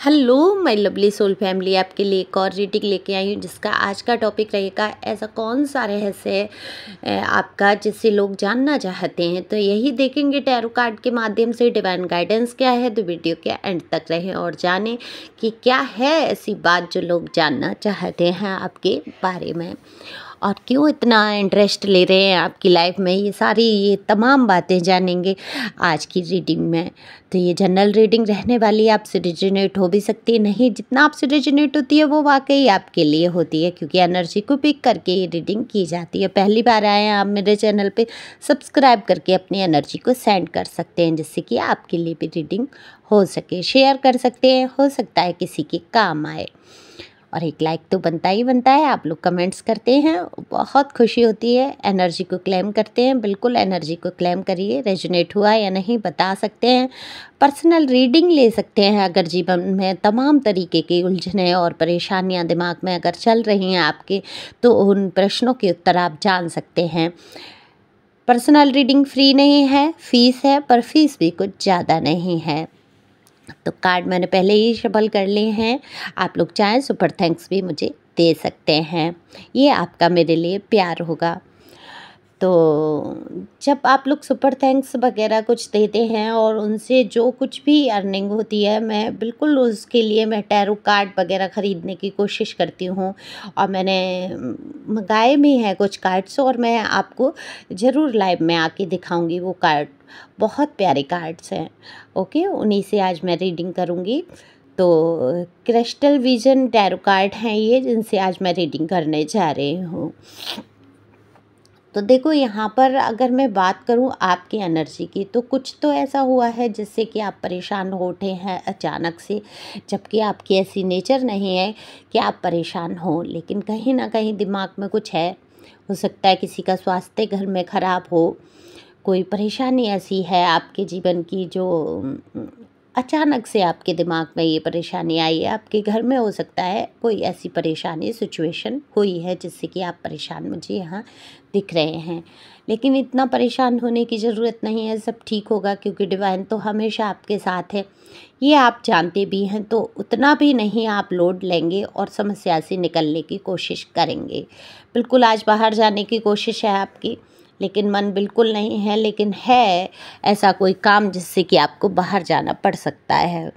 Hello my lovely soul family, आपके लिए एक और रीडिंग लेके आई हूँ जिसका आज का टॉपिक रहेगा ऐसा कौन सा रहस्य है आपका जिसे लोग जानना चाहते हैं। तो यही देखेंगे टैरो कार्ड के माध्यम से डिवाइन गाइडेंस क्या है। तो वीडियो के एंड तक रहें और जानें कि क्या है ऐसी बात जो लोग जानना चाहते हैं आपके बारे में और क्यों इतना इंटरेस्ट ले रहे हैं आपकी लाइफ में। ये तमाम बातें जानेंगे आज की रीडिंग में। तो ये जनरल रीडिंग रहने वाली है, आपसे रिजोनेट हो भी सकती है, नहीं जितना आपसे रिजोनेट होती है वो वाकई आपके लिए होती है, क्योंकि एनर्जी को पिक करके ये रीडिंग की जाती है। पहली बार आए हैं आप मेरे चैनल पे, सब्सक्राइब करके अपनी एनर्जी को सेंड कर सकते हैं जिससे कि आपके लिए भी रीडिंग हो सके। शेयर कर सकते हैं, हो सकता है किसी के काम आए। और एक लाइक तो बनता ही बनता है। आप लोग कमेंट्स करते हैं, बहुत खुशी होती है। एनर्जी को क्लेम करते हैं, बिल्कुल एनर्जी को क्लेम करिए। रेजोनेट हुआ या नहीं बता सकते हैं। पर्सनल रीडिंग ले सकते हैं अगर जीवन में तमाम तरीके की उलझनें और परेशानियां दिमाग में अगर चल रही हैं आपके, तो उन प्रश्नों के उत्तर आप जान सकते हैं। पर्सनल रीडिंग फ्री नहीं है, फीस है, पर फीस भी कुछ ज़्यादा नहीं है। तो कार्ड मैंने पहले ही शफल कर लिए हैं। आप लोग चाहें सुपर थैंक्स भी मुझे दे सकते हैं, ये आपका मेरे लिए प्यार होगा। तो जब आप लोग सुपर थैंक्स वगैरह कुछ देते हैं और उनसे जो कुछ भी अर्निंग होती है, मैं बिल्कुल उसके लिए मैं टैरो कार्ड वगैरह ख़रीदने की कोशिश करती हूँ। और मैंने मंगाए भी हैं कुछ कार्ड्स, और मैं आपको ज़रूर लाइव में आके दिखाऊंगी वो कार्ड। बहुत प्यारे कार्ड्स हैं। ओके, उन्हीं से आज मैं रीडिंग करूँगी। तो क्रिस्टल विजन टैरो कार्ड हैं ये, जिनसे आज मैं रीडिंग करने जा रही हूँ। तो देखो, यहाँ पर अगर मैं बात करूँ आपकी एनर्जी की, तो कुछ तो ऐसा हुआ है जिससे कि आप परेशान हो उठे हैं अचानक से, जबकि आपकी ऐसी नेचर नहीं है कि आप परेशान हो, लेकिन कहीं ना कहीं दिमाग में कुछ है। हो सकता है किसी का स्वास्थ्य घर में ख़राब हो, कोई परेशानी ऐसी है आपके जीवन की जो अचानक से आपके दिमाग में ये परेशानी आई है। आपके घर में हो सकता है कोई ऐसी परेशानी सिचुएशन हुई है जिससे कि आप परेशान मुझे यहाँ दिख रहे हैं, लेकिन इतना परेशान होने की ज़रूरत नहीं है। सब ठीक होगा, क्योंकि डिवाइन तो हमेशा आपके साथ है, ये आप जानते भी हैं। तो उतना भी नहीं आप लोड लेंगे और समस्या से निकलने की कोशिश करेंगे। बिल्कुल आज बाहर जाने की कोशिश है आपकी, लेकिन मन बिल्कुल नहीं है, लेकिन है ऐसा कोई काम जिससे कि आपको बाहर जाना पड़ सकता है।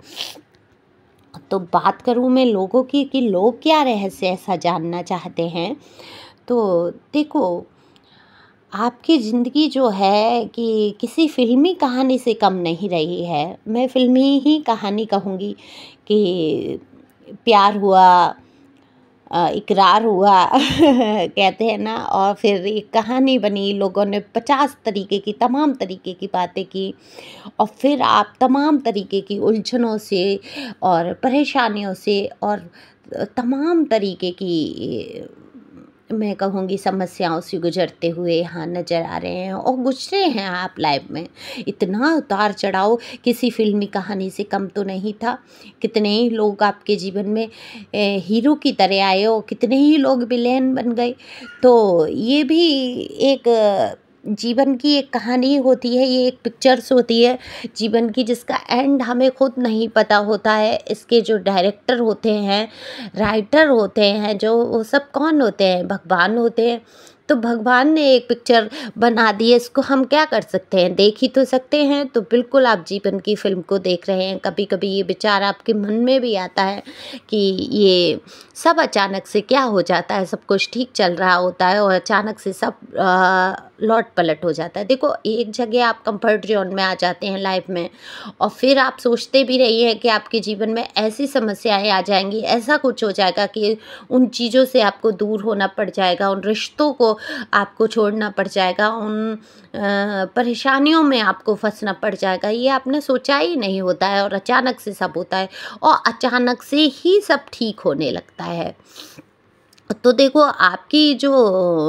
तो बात करूँ मैं लोगों की कि लोग क्या रहस्य ऐसा जानना चाहते हैं। तो देखो, आपकी ज़िंदगी जो है कि किसी फ़िल्मी कहानी से कम नहीं रही है। मैं फ़िल्मी ही कहानी कहूँगी कि प्यार हुआ, इकरार हुआ कहते हैं ना, और फिर एक कहानी बनी, लोगों ने 50 तरीके की तमाम तरीके की बातें की, और फिर आप तमाम तरीके की उलझनों से और परेशानियों से और तमाम तरीके की मैं कहूँगी समस्याओं से गुजरते हुए यहाँ नज़र आ रहे हैं और गुजरे हैं आप लाइफ में। इतना उतार चढ़ाव किसी फिल्मी कहानी से कम तो नहीं था। कितने ही लोग आपके जीवन में हीरो की तरह आए और कितने ही लोग विलेन बन गए। तो ये भी एक जीवन की एक कहानी होती है, ये एक पिक्चर्स होती है जीवन की, जिसका एंड हमें खुद नहीं पता होता है। इसके जो डायरेक्टर होते हैं, राइटर होते हैं, जो वो सब कौन होते हैं? भगवान होते हैं। तो भगवान ने एक पिक्चर बना दी है, इसको हम क्या कर सकते हैं? देख ही तो सकते हैं। तो बिल्कुल आप जीवन की फिल्म को देख रहे हैं। कभी कभी ये विचार आपके मन में भी आता है कि ये सब अचानक से क्या हो जाता है, सब कुछ ठीक चल रहा होता है और अचानक से सब लौट पलट हो जाता है। देखो, एक जगह आप कंफर्ट जोन में आ जाते हैं लाइफ में, और फिर आप सोचते भी रही हैं कि आपके जीवन में ऐसी समस्याएं आ जाएंगी, ऐसा कुछ हो जाएगा कि उन चीज़ों से आपको दूर होना पड़ जाएगा, उन रिश्तों को आपको छोड़ना पड़ जाएगा, उन परेशानियों में आपको फंसना पड़ जाएगा। ये आपने सोचा ही नहीं होता है और अचानक से सब होता है, और अचानक से ही सब ठीक होने लगता है। तो देखो, आपकी जो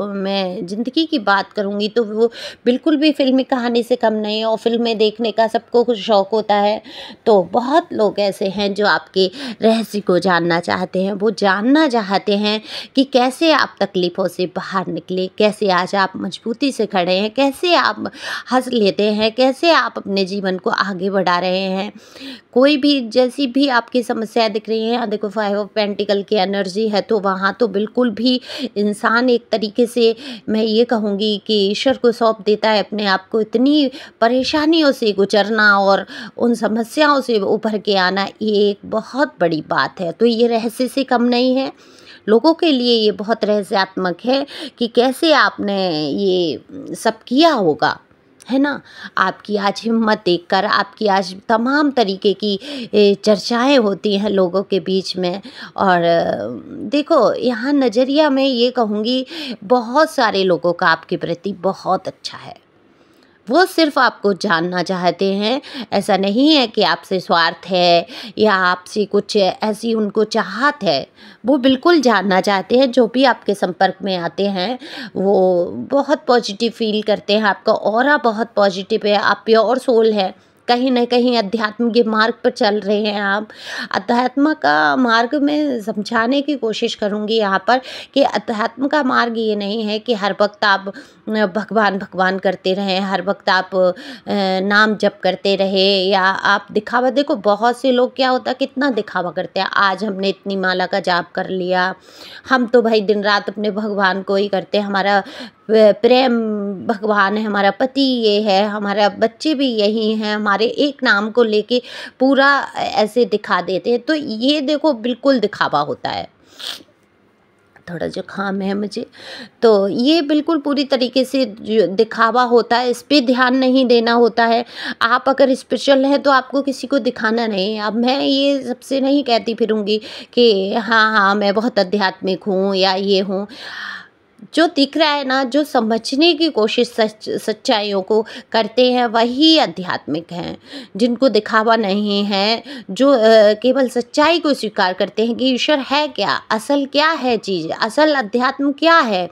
मैं ज़िंदगी की बात करूँगी तो वो बिल्कुल भी फ़िल्मी कहानी से कम नहीं है, और फ़िल्में देखने का सबको कुछ शौक होता है। तो बहुत लोग ऐसे हैं जो आपके रहस्य को जानना चाहते हैं। वो जानना चाहते हैं कि कैसे आप तकलीफ़ों से बाहर निकले, कैसे आज आप मजबूती से खड़े हैं, कैसे आप हँस लेते हैं, कैसे आप अपने जीवन को आगे बढ़ा रहे हैं। कोई भी जैसी भी आपकी समस्याएँ दिख रही हैं, देखो 5 ऑफ पेंटिकल की एनर्जी है, तो वहाँ तो बिल्कुल भी इंसान एक तरीके से, मैं ये कहूँगी कि ईश्वर को सौंप देता है अपने आप को। इतनी परेशानियों से गुजरना और उन समस्याओं से उभर के आना, ये एक बहुत बड़ी बात है। तो ये रहस्य से कम नहीं है। लोगों के लिए ये बहुत रहस्यात्मक है कि कैसे आपने ये सब किया होगा, है ना? आपकी आज हिम्मत देखकर, आपकी आज तमाम तरीके की चर्चाएँ होती हैं लोगों के बीच में। और देखो, यहाँ नज़रिया मैं ये कहूँगी, बहुत सारे लोगों का आपके प्रति बहुत अच्छा है। वो सिर्फ़ आपको जानना चाहते हैं। ऐसा नहीं है कि आपसे स्वार्थ है या आपसे कुछ ऐसी उनको चाहत है। वो बिल्कुल जानना चाहते हैं। जो भी आपके संपर्क में आते हैं, वो बहुत पॉजिटिव फ़ील करते हैं। आपका ऑरा बहुत पॉजिटिव है, आप प्योर सोल है। कहीं न कहीं अध्यात्म के मार्ग पर चल रहे हैं आप। अध्यात्म का मार्ग मैं समझाने की कोशिश करूँगी यहाँ पर, कि अध्यात्म का मार्ग ये नहीं है कि हर वक़्त आप भगवान, भगवान करते रहें, हर वक़्त आप नाम जप करते रहे, या आप दिखावा, देखो बहुत से लोग क्या होता है, कितना दिखावा करते हैं। आज हमने इतनी माला का जाप कर लिया, हम तो भाई दिन रात अपने भगवान को ही करते हैं, हमारा प्रेम भगवान है, हमारा पति ये है, हमारा बच्चे भी यही हैं, हमारे एक नाम को लेके पूरा ऐसे दिखा देते हैं। तो ये देखो बिल्कुल दिखावा होता है। थोड़ा जुकाम है मुझे, तो ये बिल्कुल पूरी तरीके से जो दिखावा होता है, इस पे ध्यान नहीं देना होता है। आप अगर स्पिरिचुअल हैं तो आपको किसी को दिखाना नहीं है। अब मैं ये सबसे नहीं कहती फिरूँगी कि हाँ, हाँ, मैं बहुत आध्यात्मिक हूँ या ये हूँ। जो दिख रहा है ना, जो समझने की कोशिश सच्चाइयों को करते हैं, वही आध्यात्मिक हैं। जिनको दिखावा नहीं है, जो केवल सच्चाई को स्वीकार करते हैं कि ईश्वर है क्या, असल क्या है चीज़, असल अध्यात्म क्या है,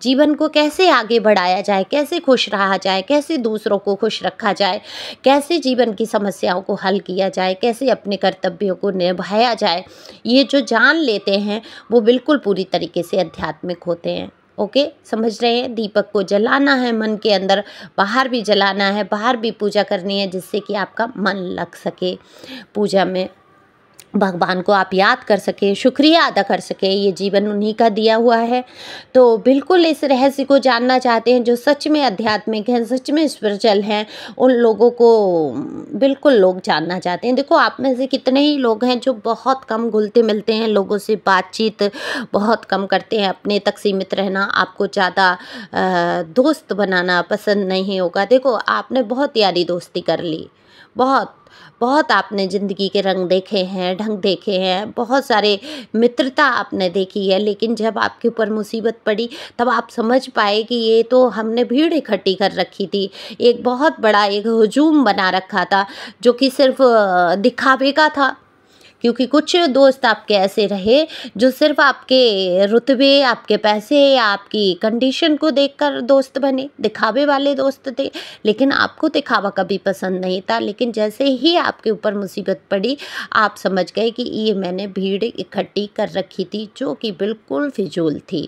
जीवन को कैसे आगे बढ़ाया जाए, कैसे खुश रहा जाए, कैसे दूसरों को खुश रखा जाए, कैसे जीवन की समस्याओं को हल किया जाए, कैसे अपने कर्तव्यों को निभाया जाए। ये जो जान लेते हैं, वो बिल्कुल पूरी तरीके से आध्यात्मिक होते हैं। ओके, समझ रहे हैं? दीपक को जलाना है मन के अंदर, बाहर भी जलाना है, बाहर भी पूजा करनी है, जिससे कि आपका मन लग सके पूजा में, भगवान को आप याद कर सकें, शुक्रिया अदा कर सकें। ये जीवन उन्हीं का दिया हुआ है। तो बिल्कुल इस रहस्य को जानना चाहते हैं, जो सच में आध्यात्मिक हैं, सच में स्पिरिचुअल हैं, उन लोगों को बिल्कुल लोग जानना चाहते हैं। देखो, आप में से कितने ही लोग हैं जो बहुत कम घुलते मिलते हैं, लोगों से बातचीत बहुत कम करते हैं, अपने तक सीमित रहना, आपको ज़्यादा दोस्त बनाना पसंद नहीं होगा। देखो, आपने बहुत यारी दोस्ती कर ली, बहुत बहुत आपने ज़िंदगी के रंग देखे हैं, ढंग देखे हैं, बहुत सारे मित्रता आपने देखी है, लेकिन जब आपके ऊपर मुसीबत पड़ी, तब आप समझ पाए कि ये तो हमने भीड़ इकट्ठी कर रखी थी। एक बहुत बड़ा एक हुजूम बना रखा था, जो कि सिर्फ़ दिखावे का था। क्योंकि कुछ दोस्त आपके ऐसे रहे जो सिर्फ़ आपके रुतबे, आपके पैसे या आपकी कंडीशन को देखकर दोस्त बने, दिखावे वाले दोस्त थे। लेकिन आपको दिखावा कभी पसंद नहीं था। लेकिन जैसे ही आपके ऊपर मुसीबत पड़ी, आप समझ गए कि ये मैंने भीड़ इकट्ठी कर रखी थी, जो कि बिल्कुल फिजूल थी।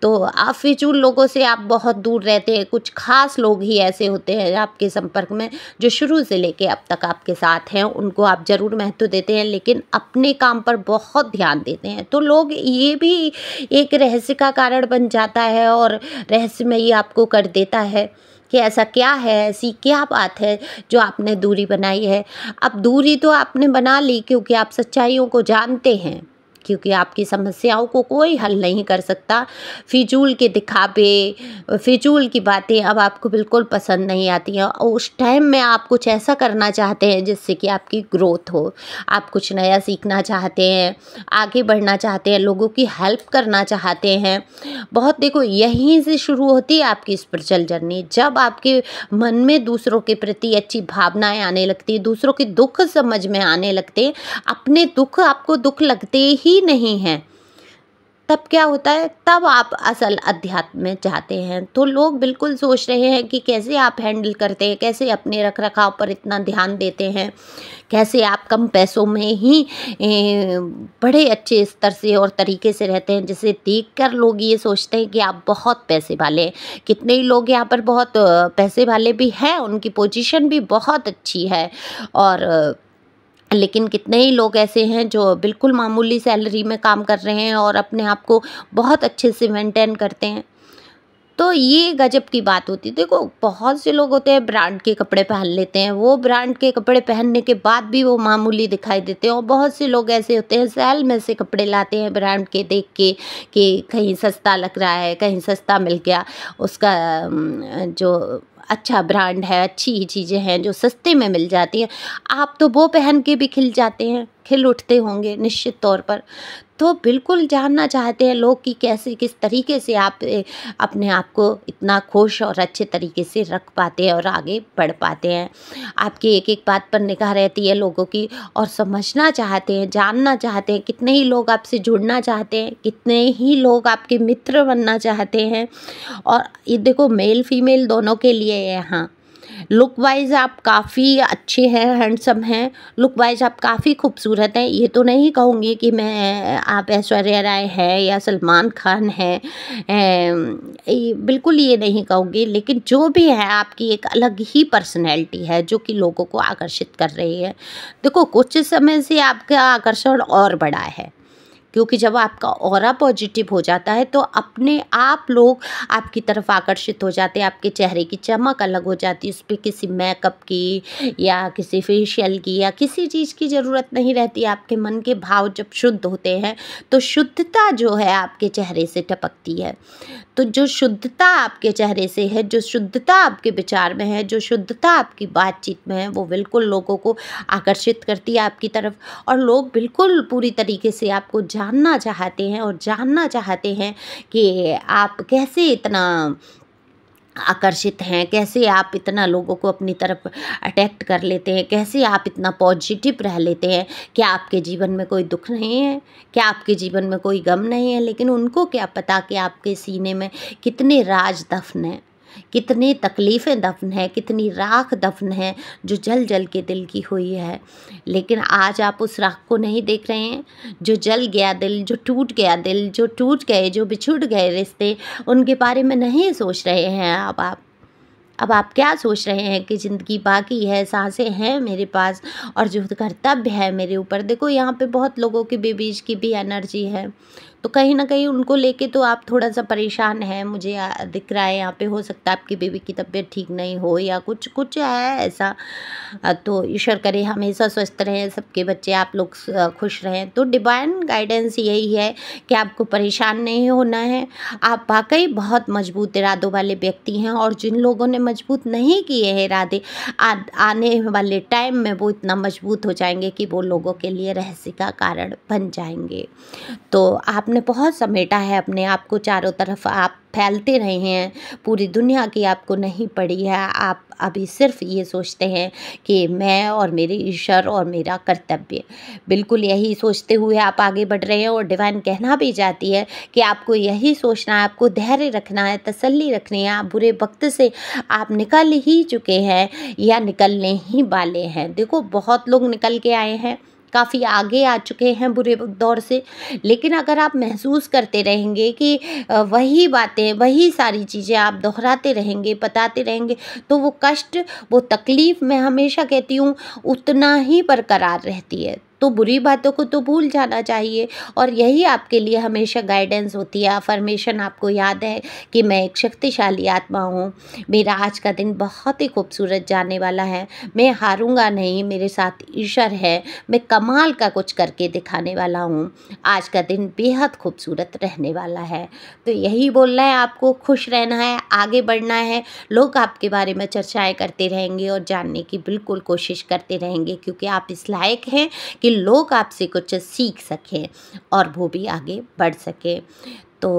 तो आप फिजूल लोगों से आप बहुत दूर रहते हैं। कुछ खास लोग ही ऐसे होते हैं आपके संपर्क में, जो शुरू से लेके अब तक आपके साथ हैं। उनको आप ज़रूर महत्व देते हैं, लेकिन अपने काम पर बहुत ध्यान देते हैं। तो लोग, ये भी एक रहस्य का कारण बन जाता है, और रहस्यमयी आपको कर देता है कि ऐसा क्या है, ऐसी क्या बात है जो आपने दूरी बनाई है। अब दूरी तो आपने बना ली क्योंकि आप सच्चाइयों को जानते हैं, क्योंकि आपकी समस्याओं को कोई हल नहीं कर सकता। फिजूल के दिखावे, फिजूल की बातें अब आपको बिल्कुल पसंद नहीं आती हैं। और उस टाइम में आप कुछ ऐसा करना चाहते हैं जिससे कि आपकी ग्रोथ हो। आप कुछ नया सीखना चाहते हैं, आगे बढ़ना चाहते हैं, लोगों की हेल्प करना चाहते हैं। बहुत, देखो, यहीं से शुरू होती है आपकी स्पिरिचुअल जर्नी। जब आपके मन में दूसरों के प्रति अच्छी भावनाएं आने लगती है, दूसरों के दुख समझ में आने लगते हैं। अपने दुख आपको दुख लगते ही नहीं हैं। तब क्या होता है, तब आप असल अध्यात्म में जाते हैं। तो लोग बिल्कुल सोच रहे हैं कि कैसे आप हैंडल करते हैं, कैसे अपने रख रखाव पर इतना ध्यान देते हैं, कैसे आप कम पैसों में ही बड़े अच्छे स्तर से और तरीके से रहते हैं, जिसे देखकर लोग ये सोचते हैं कि आप बहुत पैसे वाले हैं। कितने ही लोग यहाँ पर बहुत पैसे वाले भी हैं, उनकी पोजीशन भी बहुत अच्छी है, और लेकिन कितने ही लोग ऐसे हैं जो बिल्कुल मामूली सैलरी में काम कर रहे हैं और अपने आप को बहुत अच्छे से मेंटेन करते हैं। तो ये गजब की बात होती है। देखो, बहुत से लोग होते हैं ब्रांड के कपड़े पहन लेते हैं, वो ब्रांड के कपड़े पहनने के बाद भी वो मामूली दिखाई देते हैं, और बहुत से लोग ऐसे होते हैं सेल में से कपड़े लाते हैं ब्रांड के देख के कि कहीं सस्ता लग रहा है, कहीं सस्ता मिल गया, उसका जो अच्छा ब्रांड है, अच्छी ही चीज़ें हैं जो सस्ते में मिल जाती हैं, आप तो वो पहन के भी खिल जाते हैं, खिल उठते होंगे निश्चित तौर पर। तो बिल्कुल जानना चाहते हैं लोग कि कैसे किस तरीके से आप अपने आप को इतना खुश और अच्छे तरीके से रख पाते हैं और आगे बढ़ पाते हैं। आपकी एक एक बात पर निगाह रहती है लोगों की, और समझना चाहते हैं, जानना चाहते हैं। कितने ही लोग आपसे जुड़ना चाहते हैं, कितने ही लोग आपके मित्र बनना चाहते हैं। और ये देखो, मेल फीमेल दोनों के लिए है यहाँ। लुक वाइज आप काफ़ी अच्छे हैं, हैंडसम हैं, लुक वाइज आप काफ़ी खूबसूरत हैं। ये तो नहीं कहूँगी कि मैं आप ऐश्वर्या राय है या सलमान खान है, बिल्कुल ये नहीं कहूँगी, लेकिन जो भी है आपकी एक अलग ही पर्सनैलिटी है जो कि लोगों को आकर्षित कर रही है। देखो, कुछ समय से आपका आकर्षण और बढ़ा है, क्योंकि जब आपका ऑरा पॉजिटिव हो जाता है तो अपने आप लोग आपकी तरफ आकर्षित हो जाते हैं। आपके चेहरे की चमक अलग हो जाती है, उस पर किसी मेकअप की या किसी फेशियल की या किसी चीज़ की ज़रूरत नहीं रहती। आपके मन के भाव जब शुद्ध होते हैं तो शुद्धता जो है आपके चेहरे से टपकती है। तो जो शुद्धता आपके चेहरे से है, जो शुद्धता आपके विचार में है, जो शुद्धता आपकी बातचीत में है, वो बिल्कुल लोगों को आकर्षित करती है आपकी तरफ, और लोग बिल्कुल पूरी तरीके से आपको जानना चाहते हैं और जानना चाहते हैं कि आप कैसे इतना आकर्षित हैं, कैसे आप इतना लोगों को अपनी तरफ अट्रैक्ट कर लेते हैं, कैसे आप इतना पॉजिटिव रह लेते हैं। क्या आपके जीवन में कोई दुख नहीं है? क्या आपके जीवन में कोई गम नहीं है? लेकिन उनको क्या पता कि आपके सीने में कितने राज दफन हैं, कितनी तकलीफ़ें दफन है, कितनी राख दफन है जो जल जल के दिल की हुई है। लेकिन आज आप उस राख को नहीं देख रहे हैं। जो जल गया दिल, जो टूट गया दिल, जो टूट गए, जो बिछुड़ गए रिश्ते, उनके बारे में नहीं सोच रहे हैं अब आप क्या सोच रहे हैं कि ज़िंदगी बाकी है, सांसें हैं मेरे पास, और जो कर्तव्य है मेरे ऊपर। देखो, यहाँ पे बहुत लोगों के बीच की भी एनर्जी है, तो कहीं ना कहीं उनको लेके तो आप थोड़ा सा परेशान हैं, मुझे दिख रहा है। यहाँ पे हो सकता है आपकी बेबी की तबीयत ठीक नहीं हो या कुछ कुछ है ऐसा। तो ईश्वर करे हमेशा स्वस्थ रहें, सबके बच्चे, आप लोग खुश रहें। तो डिवाइन गाइडेंस यही है कि आपको परेशान नहीं होना है। आप वाकई बहुत मजबूत इरादों वाले व्यक्ति हैं, और जिन लोगों ने मजबूत नहीं किए हैं इरादे, आने वाले टाइम में वो इतना मजबूत हो जाएंगे कि वो लोगों के लिए रहस्य का कारण बन जाएंगे। तो आपने बहुत समेटा है अपने आप को, चारों तरफ आप फैलते रहे हैं, पूरी दुनिया की आपको नहीं पड़ी है। आप अभी सिर्फ ये सोचते हैं कि मैं और मेरे ईश्वर और मेरा कर्तव्य, बिल्कुल यही सोचते हुए आप आगे बढ़ रहे हैं। और डिवाइन कहना भी चाहती है कि आपको यही सोचना है, आपको धैर्य रखना है, तसल्ली रखनी है। आप बुरे वक्त से आप निकल ही चुके हैं या निकलने ही वाले हैं। देखो, बहुत लोग निकल के आए हैं, काफ़ी आगे आ चुके हैं बुरे दौर से। लेकिन अगर आप महसूस करते रहेंगे कि वही बातें, वही सारी चीज़ें आप दोहराते रहेंगे, बताते रहेंगे, तो वो कष्ट, वो तकलीफ़, मैं हमेशा कहती हूँ, उतना ही बरकरार रहती है। तो बुरी बातों को तो भूल जाना चाहिए, और यही आपके लिए हमेशा गाइडेंस होती है। अफर्मेशन आपको याद है कि मैं एक शक्तिशाली आत्मा हूँ, मेरा आज का दिन बहुत ही खूबसूरत जाने वाला है, मैं हारूंगा नहीं, मेरे साथ ईश्वर है, मैं कमाल का कुछ करके दिखाने वाला हूँ, आज का दिन बेहद खूबसूरत रहने वाला है। तो यही बोलना है आपको, खुश रहना है, आगे बढ़ना है। लोग आपके बारे में चर्चाएँ करते रहेंगे और जानने की बिल्कुल कोशिश करते रहेंगे, क्योंकि आप इस लायक हैं कि लोग आपसे कुछ सीख सकें और वो भी आगे बढ़ सके। तो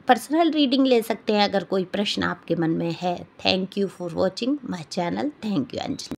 पर्सनल रीडिंग ले सकते हैं अगर कोई प्रश्न आपके मन में है। Thank you for watching my channel. Thank you Anjali.